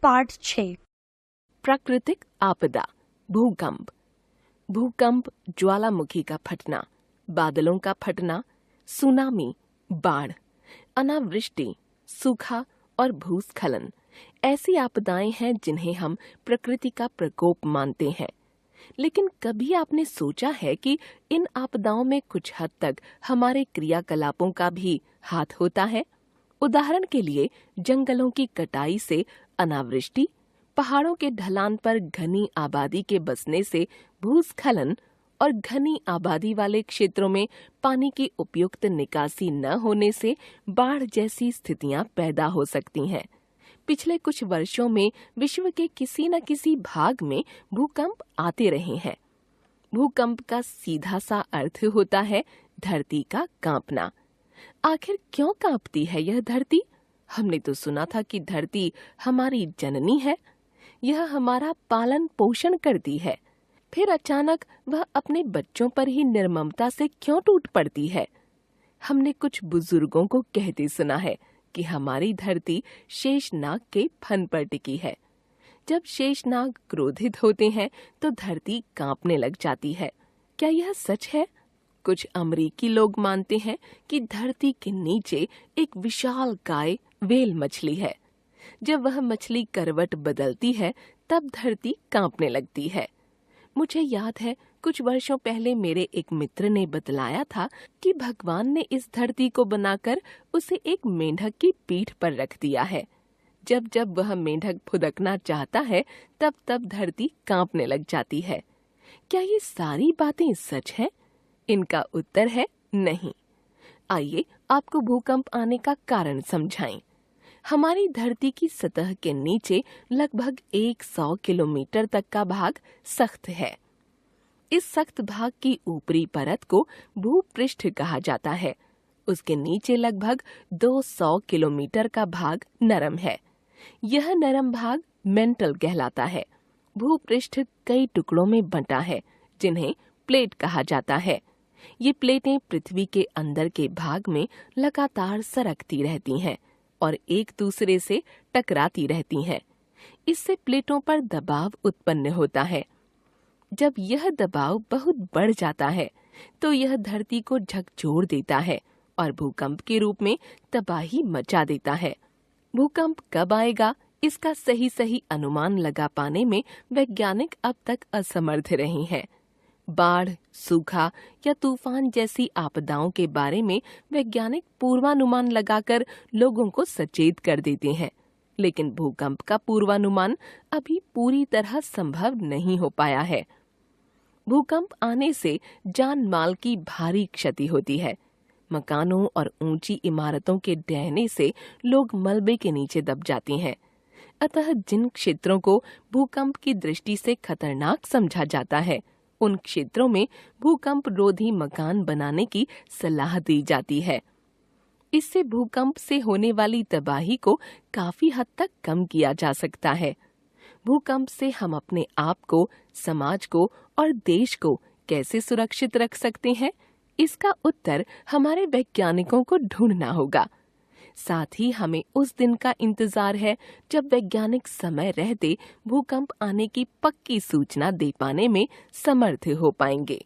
Part 6। प्राकृतिक आपदा। भूकंप। भूकंप, ज्वालामुखी का फटना, बादलों का फटना, सुनामी, बाढ़, अनावृष्टि, सूखा और भूस्खलन ऐसी आपदाएं हैं जिन्हें हम प्रकृति का प्रकोप मानते हैं। लेकिन कभी आपने सोचा है कि इन आपदाओं में कुछ हद तक हमारे क्रियाकलापों का भी हाथ होता है? उदाहरण के लिए जंगलों की कटाई से अनावृष्टि, पहाड़ों के ढलान पर घनी आबादी के बसने से भूस्खलन और घनी आबादी वाले क्षेत्रों में पानी की उपयुक्त निकासी न होने से बाढ़ जैसी स्थितियां पैदा हो सकती हैं। पिछले कुछ वर्षों में विश्व के किसी न किसी भाग में भूकंप आते रहे हैं। भूकंप का सीधा सा अर्थ होता है धरती का कांपना। आखिर क्यों कांपती है यह धरती? हमने तो सुना था कि धरती हमारी जननी है, यह हमारा पालन पोषण करती है। फिर अचानक वह अपने बच्चों पर ही निर्ममता से क्यों टूट पड़ती है? हमने कुछ बुजुर्गों को कहते सुना है कि हमारी धरती शेषनाग के फन पर टिकी है। जब शेषनाग क्रोधित होते हैं तो धरती कांपने लग जाती है। क्या यह सच है? कुछ अमरीकी लोग मानते हैं कि धरती के नीचे एक विशालकाय व्हेल मछली है। जब वह मछली करवट बदलती है तब धरती कांपने लगती है। मुझे याद है कुछ वर्षों पहले मेरे एक मित्र ने बतलाया था कि भगवान ने इस धरती को बनाकर उसे एक मेंढक की पीठ पर रख दिया है। जब जब वह मेंढक फुदकना चाहता है तब तब धरती कांपने लग जाती है। क्या ये सारी बातें सच हैं? इनका उत्तर है नहीं। आइए आपको भूकंप आने का कारण समझाएं। हमारी धरती की सतह के नीचे लगभग 100 किलोमीटर तक का भाग सख्त है। इस सख्त भाग की ऊपरी परत को भूपृष्ठ कहा जाता है। उसके नीचे लगभग 200 किलोमीटर का भाग नरम है। यह नरम भाग मेंटल कहलाता है। भूपृष्ठ कई टुकड़ों में बंटा है जिन्हें प्लेट कहा जाता है। ये प्लेटें पृथ्वी के अंदर के भाग में लगातार सरकती रहती हैं और एक दूसरे से टकराती रहती हैं। इससे प्लेटों पर दबाव उत्पन्न होता है। जब यह दबाव बहुत बढ़ जाता है तो यह धरती को झकझोर देता है और भूकंप के रूप में तबाही मचा देता है। भूकंप कब आएगा इसका सही अनुमान लगा पाने में वैज्ञानिक अब तक असमर्थ रहे हैं। बाढ़, सूखा या तूफान जैसी आपदाओं के बारे में वैज्ञानिक पूर्वानुमान लगाकर लोगों को सचेत कर देते हैं, लेकिन भूकंप का पूर्वानुमान अभी पूरी तरह संभव नहीं हो पाया है। भूकंप आने से जान माल की भारी क्षति होती है। मकानों और ऊंची इमारतों के ढहने से लोग मलबे के नीचे दब जाते हैं। अतः जिन क्षेत्रों को भूकंप की दृष्टि से खतरनाक समझा जाता है उन क्षेत्रों में भूकंप रोधी मकान बनाने की सलाह दी जाती है। इससे भूकंप से होने वाली तबाही को काफी हद तक कम किया जा सकता है। भूकंप से हम अपने आप को, समाज को और देश को कैसे सुरक्षित रख सकते हैं, इसका उत्तर हमारे वैज्ञानिकों को ढूंढना होगा। साथ ही हमें उस दिन का इंतजार है जब वैज्ञानिक समय रहते भूकंप आने की पक्की सूचना दे पाने में समर्थ हो पाएंगे।